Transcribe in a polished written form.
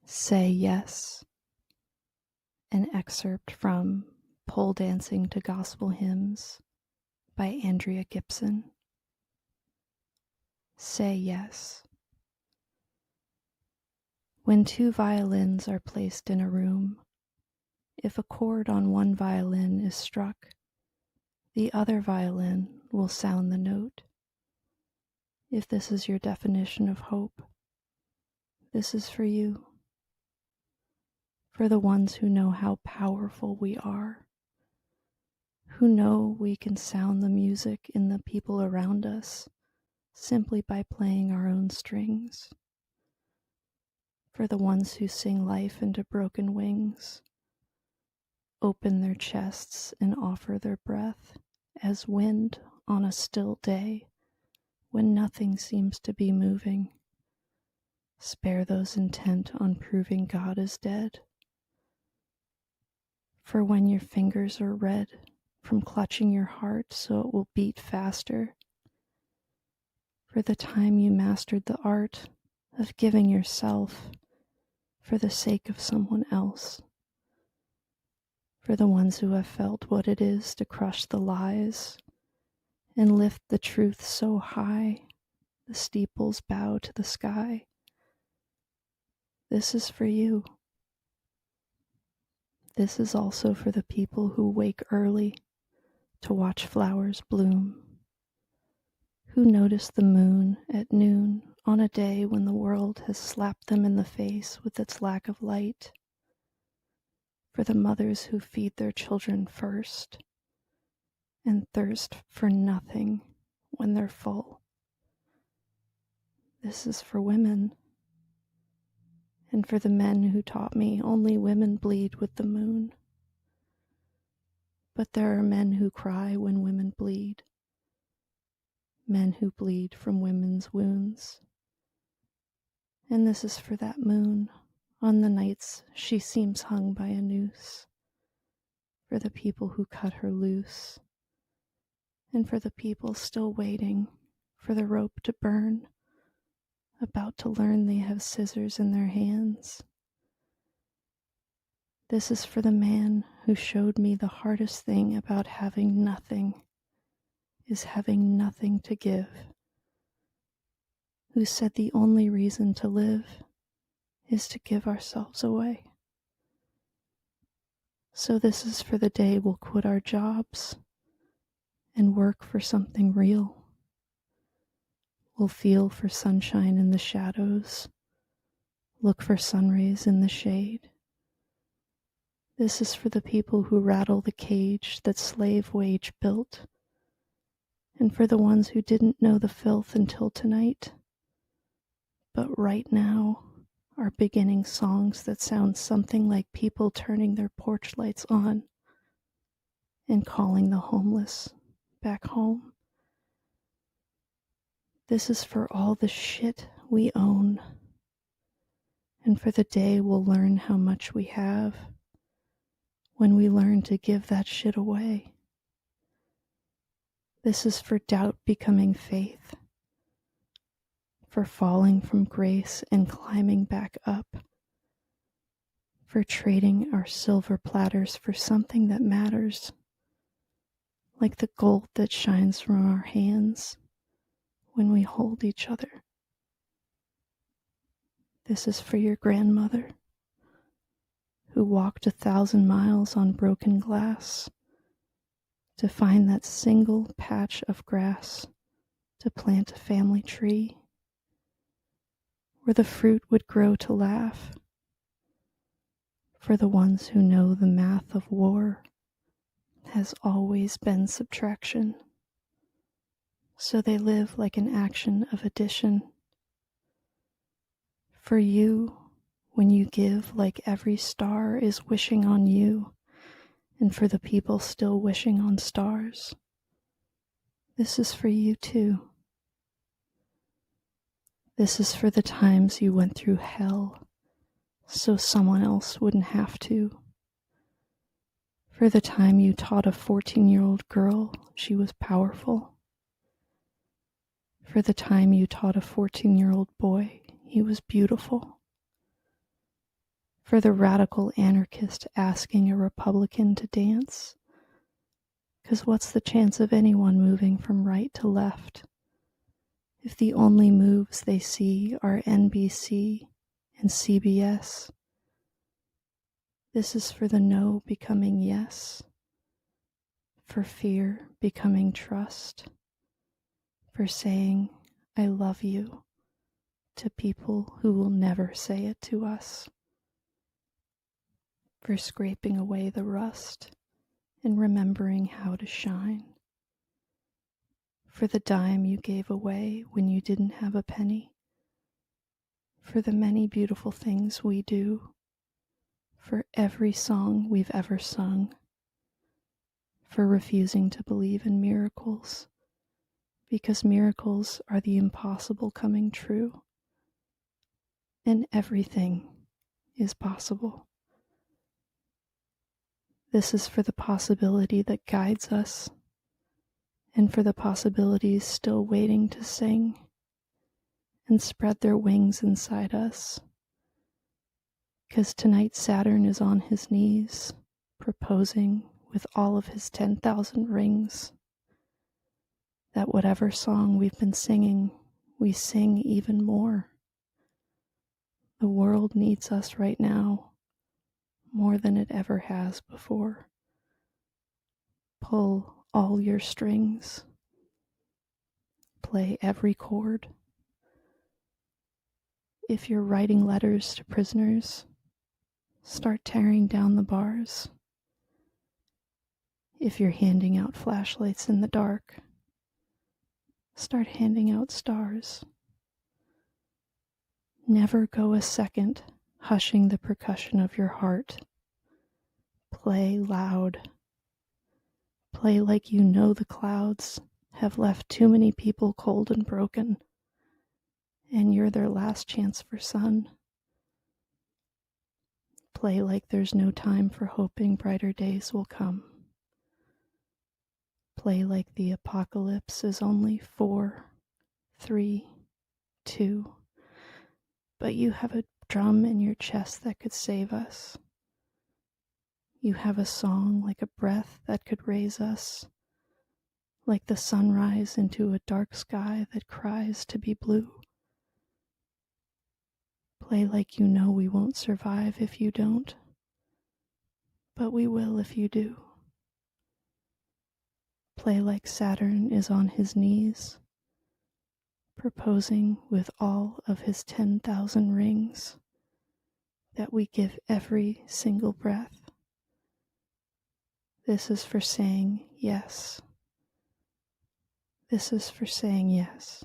Say Yes, an excerpt from Pole Dancing to Gospel Hymns by Andrea Gibson. Say yes. When two violins are placed in a room, if a chord on one violin is struck, the other violin will sound the note. If this is your definition of hope, this is for you. For the ones who know how powerful we are, who know we can sound the music in the people around us simply by playing our own strings. For the ones who sing life into broken wings, open their chests and offer their breath as wind on a still day when nothing seems to be moving. Spare those intent on proving God is dead. For when your fingers are red from clutching your heart so it will beat faster, for the time you mastered the art of giving yourself for the sake of someone else, for the ones who have felt what it is to crush the lies and lift the truth so high the steeples bow to the sky. This is for you. This is also for the people who wake early to watch flowers bloom, who notice the moon at noon on a day when the world has slapped them in the face with its lack of light, for the mothers who feed their children first and thirst for nothing when they're full. This is for women, and for the men who taught me only women bleed with the moon. But there are men who cry when women bleed, men who bleed from women's wounds. And this is for that moon on the nights she seems hung by a noose, for the people who cut her loose, and for the people still waiting for the rope to burn, about to learn they have scissors in their hands. This is for the man who showed me the hardest thing about having nothing is having nothing to give, who said the only reason to live is to give ourselves away. So this is for the day we'll quit our jobs and work for something real. We'll feel for sunshine in the shadows, look for sun rays in the shade. This is for the people who rattle the cage that slave wage built, and for the ones who didn't know the filth until tonight, but right now are beginning songs that sound something like people turning their porch lights on and calling the homeless back home. This is for all the shit we own, and for the day we'll learn how much we have when we learn to give that shit away. This is for doubt becoming faith, for falling from grace and climbing back up, for trading our silver platters for something that matters, like the gold that shines from our hands when we hold each other. This is for your grandmother, who walked 1,000 miles on broken glass to find that single patch of grass to plant a family tree where the fruit would grow to laugh. For the ones who know the math of war has always been subtraction, so they live like an action of addition. For you, when you give like every star is wishing on you, and for the people still wishing on stars, this is for you too. This is for the times you went through hell so someone else wouldn't have to. For the time you taught a 14-year-old girl she was powerful. For the time you taught a 14-year-old boy he was beautiful. For the radical anarchist asking a Republican to dance. 'Cause what's the chance of anyone moving from right to left if the only moves they see are NBC and CBS? This is for the no becoming yes, for fear becoming trust, for saying I love you to people who will never say it to us, for scraping away the rust and remembering how to shine, for the dime you gave away when you didn't have a penny, for the many beautiful things we do, for every song we've ever sung, for refusing to believe in miracles, because miracles are the impossible coming true, and everything is possible. This is for the possibility that guides us, and for the possibilities still waiting to sing and spread their wings inside us. 'Cause tonight Saturn is on his knees, proposing with all of his 10,000 rings that whatever song we've been singing, we sing even more. The world needs us right now more than it ever has before. Pull all your strings. Play every chord. If you're writing letters to prisoners, start tearing down the bars. If you're handing out flashlights in the dark, start handing out stars. Never go a second hushing the percussion of your heart. Play loud. Play like you know the clouds have left too many people cold and broken, and you're their last chance for sun. Play like there's no time for hoping brighter days will come. Play like the apocalypse is only 4, 3, 2, but you have a drum in your chest that could save us. You have a song like a breath that could raise us, like the sunrise into a dark sky that cries to be blue. Play like you know we won't survive if you don't, but we will if you do. Play like Saturn is on his knees, proposing with all of his 10,000 rings that we give every single breath. This is for saying yes. This is for saying yes.